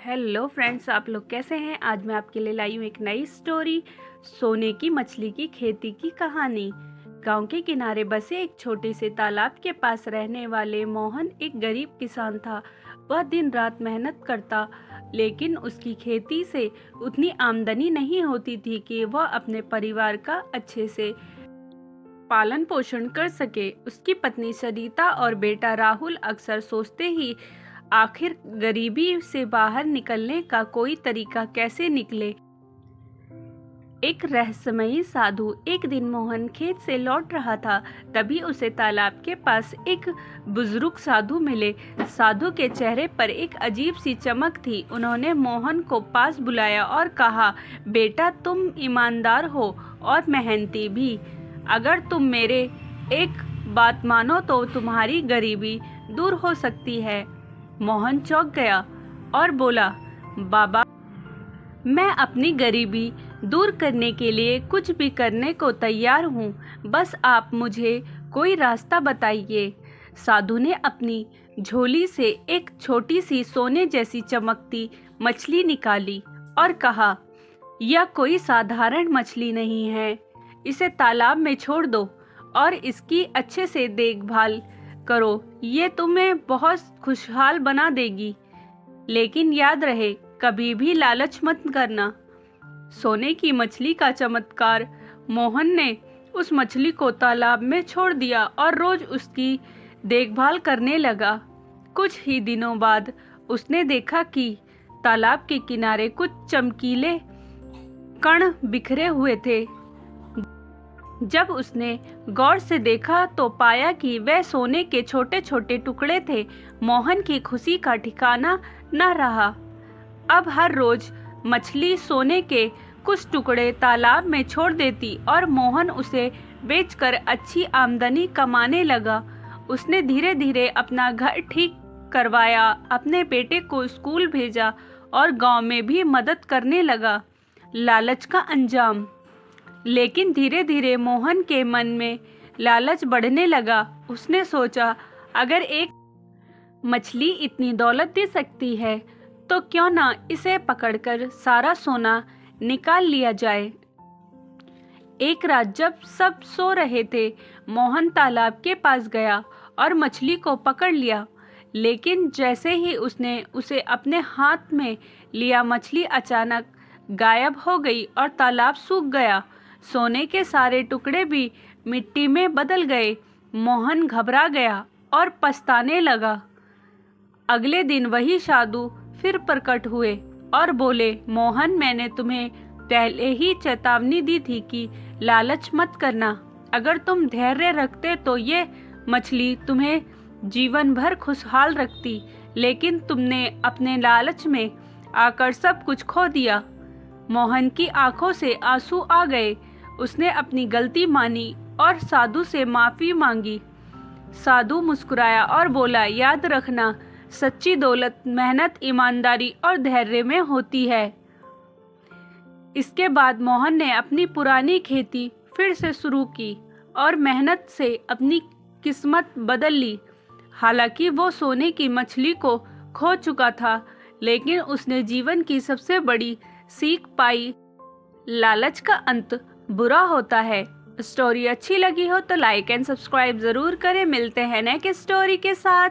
Hello friends, आप लोग कैसे हैं। आज मैं आपके लिए लाई हूँ एक नई स्टोरी, सोने की मछली की खेती की कहानी। गांव के किनारे बसे एक छोटे से तालाब के पास रहने वाले मोहन एक गरीब किसान था। वह दिन रात मेहनत करता, लेकिन उसकी खेती से उतनी आमदनी नहीं होती थी कि वह अपने परिवार का अच्छे से पालन पोषण कर सके। उसकी पत्नी सरिता और बेटा राहुल अक्सर सोचते ही आखिर गरीबी से बाहर निकलने का कोई तरीका कैसे निकले। एक रहस्यमयी साधु। एक दिन मोहन खेत से लौट रहा था, तभी उसे तालाब के पास एक बुजुर्ग साधु मिले। साधु के चेहरे पर एक अजीब सी चमक थी। उन्होंने मोहन को पास बुलाया और कहा, बेटा, तुम ईमानदार हो और मेहनती भी। अगर तुम मेरे एक बात मानो तो तुम्हारी गरीबी दूर हो सकती है। मोहन चौंक गया और बोला, बाबा, मैं अपनी गरीबी दूर करने के लिए कुछ भी करने को तैयार हूँ। बस आप मुझे कोई रास्ता बताइए। साधु ने अपनी झोली से एक छोटी सी सोने जैसी चमकती मछली निकाली और कहा, यह कोई साधारण मछली नहीं है। इसे तालाब में छोड़ दो और इसकी अच्छे से देखभाल करो। ये तुम्हें बहुत खुशहाल बना देगी। लेकिन याद रहे, कभी भी लालच मत करना। सोने की मछली का चमत्कार। मोहन ने उस मछली को तालाब में छोड़ दिया और रोज उसकी देखभाल करने लगा। कुछ ही दिनों बाद उसने देखा कि तालाब के किनारे कुछ चमकीले कण बिखरे हुए थे। जब उसने गौर से देखा तो पाया कि वह सोने के छोटे छोटे टुकड़े थे। मोहन की खुशी का ठिकाना न रहा। अब हर रोज मछली सोने के कुछ टुकड़े तालाब में छोड़ देती और मोहन उसे बेचकर अच्छी आमदनी कमाने लगा। उसने धीरे धीरे अपना घर ठीक करवाया, अपने बेटे को स्कूल भेजा और गांव में भी मदद करने लगा। लालच का अंजाम। लेकिन धीरे धीरे मोहन के मन में लालच बढ़ने लगा। उसने सोचा, अगर एक मछली इतनी दौलत दे सकती है तो क्यों ना इसे पकड़कर सारा सोना निकाल लिया जाए। एक रात जब सब सो रहे थे, मोहन तालाब के पास गया और मछली को पकड़ लिया। लेकिन जैसे ही उसने उसे अपने हाथ में लिया, मछली अचानक गायब हो गई और तालाब सूख गया। सोने के सारे टुकड़े भी मिट्टी में बदल गए। मोहन घबरा गया और पछताने लगा। अगले दिन वही साधु फिर प्रकट हुए और बोले, मोहन, मैंने तुम्हें पहले ही चेतावनी दी थी कि लालच मत करना। अगर तुम धैर्य रखते तो ये मछली तुम्हें जीवन भर खुशहाल रखती, लेकिन तुमने अपने लालच में आकर सब कुछ खो दिया। मोहन की आंखों से आंसू आ गए। उसने अपनी गलती मानी और साधु से माफी मांगी। साधु मुस्कुराया और बोला, याद रखना, सच्ची दौलत मेहनत, ईमानदारी और धैर्य में होती है। इसके बाद मोहन ने अपनी पुरानी खेती फिर से शुरू की और मेहनत से अपनी किस्मत बदल ली। हालांकि वो सोने की मछली को खो चुका था, लेकिन उसने जीवन की सबसे बड़ी सीख पाई, लालच का अंत बुरा होता है। स्टोरी अच्छी लगी हो तो लाइक एंड सब्सक्राइब जरूर करें। मिलते हैं नेक्स्ट स्टोरी के साथ।